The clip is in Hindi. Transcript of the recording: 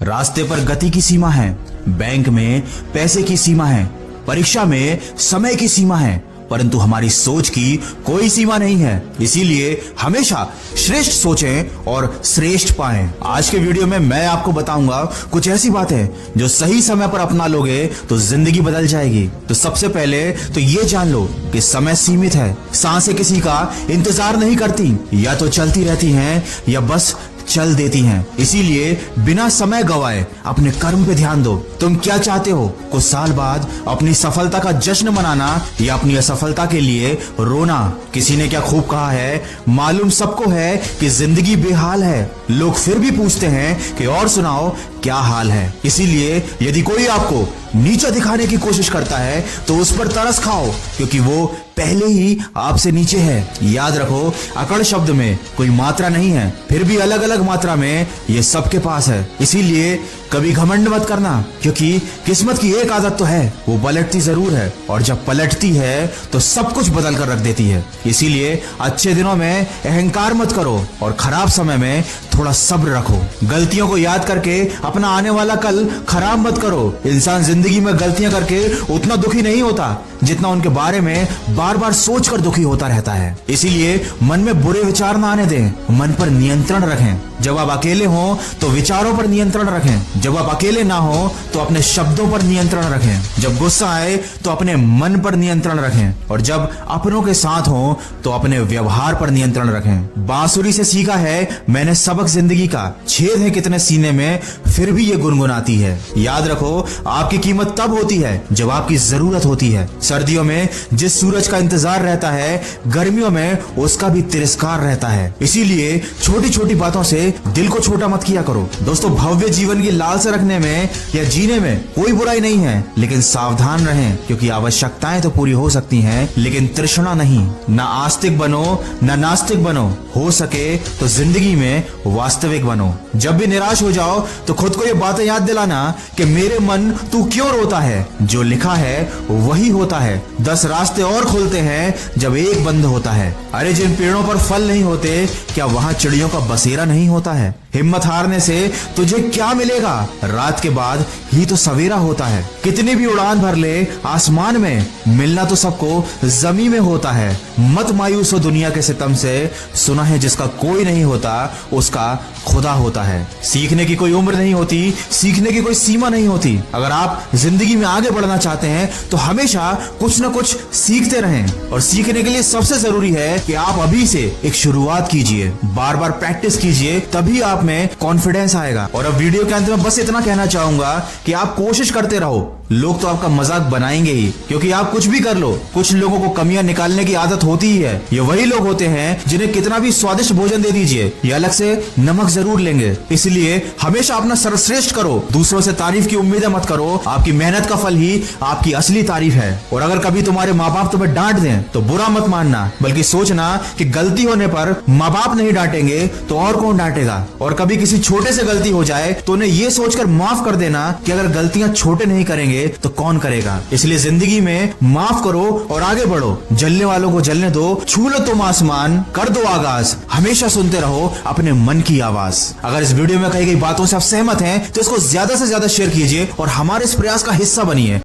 रास्ते पर गति की सीमा है, बैंक में पैसे की सीमा है, परीक्षा में समय की सीमा है, परंतु हमारी सोच की कोई सीमा नहीं है। इसीलिए हमेशा श्रेष्ठ सोचें और श्रेष्ठ पाएं। आज के वीडियो में मैं आपको बताऊंगा कुछ ऐसी बातें जो सही समय पर अपना लोगे तो जिंदगी बदल जाएगी। तो सबसे पहले तो ये जान लो कि समय सीमित है। सांसें किसी का इंतजार नहीं करती, या तो चलती रहती हैं या बस चल देती हैं। इसीलिए बिना समय गवाए अपने कर्म पे ध्यान दो। तुम क्या चाहते हो? कुछ साल बाद अपनी सफलता का जश्न मनाना या अपनी असफलता के लिए रोना? किसी ने क्या खूब कहा है, मालूम सबको है कि जिंदगी बेहाल है, लोग फिर भी पूछते हैं कि और सुनाओ क्या हाल है। इसीलिए यदि कोई आपको नीचा दिखाने की कोशिश करता है तो उस पर तरस खाओ, क्योंकि वो पहले ही आपसे नीचे है। याद रखो, अकड़ शब्द में कोई मात्रा नहीं है, फिर भी अलग अलग मात्रा में ये सबके पास है। इसीलिए कभी घमंड मत करना, क्योंकि किस्मत की एक आदत तो है, वो पलटती जरूर है, और जब पलटती है तो सब कुछ बदल कर रख देती है। इसीलिए अच्छे दिनों में अहंकार मत करो और खराब समय में थोड़ा सब्र रखो। गलतियों को याद करके अपना आने वाला कल खराब मत करो। इंसान जिंदगी में गलतियां करके उतना दुखी नहीं होता जितना उनके बारे में बार बार सोचकर दुखी होता रहता है। इसीलिए मन में बुरे विचार ना आने दें, मन पर नियंत्रण रखें। जब आप अकेले हो तो विचारों पर नियंत्रण रखें, जब आप अकेले ना हो तो अपने शब्दों पर नियंत्रण रखें, जब गुस्सा आए तो अपने मन पर नियंत्रण रखें, और जब अपनों के साथ हो तो अपने व्यवहार पर नियंत्रण रखें। बांसुरी से सीखा है मैंने सबक जिंदगी का, छेद है कितने सीने में फिर भी ये गुनगुनाती है। याद रखो, आपकी कीमत तब होती है जब आपकी जरूरत होती है। सर्दियों में जिस सूरज का इंतजार रहता है, गर्मियों में उसका भी तिरस्कार रहता है। इसीलिए छोटी छोटी बातों से दिल को छोटा मत किया करो। दोस्तों, भव्य जीवन की लालसा रखने में या जीने में कोई बुराई नहीं है, लेकिन सावधान रहें, क्योंकि आवश्यकताएं तो पूरी हो सकती हैं लेकिन तृष्णा नहीं। ना आस्तिक बनो ना नास्तिक बनो, हो सके तो जिंदगी में वास्तविक बनो। जब भी निराश हो जाओ तो खुद को ये बातें याद दिलाना कि मेरे मन तू क्यों रोता है, जो लिखा है वही होता है। 10 रास्ते और खुलते हैं जब एक बंद होता है। अरे जिन पेड़ों पर फल नहीं होते, क्या वहां चिड़ियों का बसेरा नहीं होता है? हिम्मत हारने से तुझे क्या मिलेगा? रात के बाद ही तो सवेरा होता है। कितनी भी उड़ान भर ले आसमान में, मिलना तो सबको जमीन में होता है। मत मायूस हो दुनिया के सितम से, सुना है जिसका कोई नहीं होता उसका खुदा होता है। सीखने की कोई उम्र नहीं होती, सीखने की कोई सीमा नहीं होती। अगर आप जिंदगी में आगे बढ़ना चाहते हैं तो हमेशा कुछ न कुछ सीखते रहें, और सीखने के लिए सबसे जरूरी है कि आप अभी से एक शुरुआत कीजिए, बार बार प्रैक्टिस कीजिए, तभी आप में कॉन्फिडेंस आएगा। और अब वीडियो के अंत में बस इतना कहना चाहूंगा कि आप कोशिश करते रहो। लोग तो आपका मजाक बनाएंगे ही, क्योंकि आप कुछ भी कर लो, कुछ लोगों को कमियां निकालने की आदत होती ही है। ये वही लोग होते हैं जिन्हें कितना भी स्वादिष्ट भोजन दे दीजिए, ये अलग से नमक जरूर लेंगे। इसलिए हमेशा अपना सर्वश्रेष्ठ करो, दूसरों से तारीफ की उम्मीदें मत करो। आपकी मेहनत का फल ही आपकी असली तारीफ है। और अगर कभी तुम्हारे माँ बाप तुम्हें डांट दें तो बुरा मत मानना, बल्कि सोचना कि गलती होने पर माँ बाप नहीं डांटेंगे तो और कौन डांटेगा। और कभी किसी छोटे से गलती हो जाए तो उन्हें ये सोचकर माफ कर देना कि अगर गलतियां छोटे नहीं करेंगे तो कौन करेगा। इसलिए जिंदगी में माफ करो और आगे बढ़ो। जलने वालों को जलने दो, छू लो तुम आसमान, कर दो आगाज। हमेशा सुनते रहो अपने मन की आवाज। अगर इस वीडियो में कही गई बातों से आप सहमत हैं तो इसको ज्यादा से ज्यादा शेयर कीजिए और हमारे इस प्रयास का हिस्सा बनिए।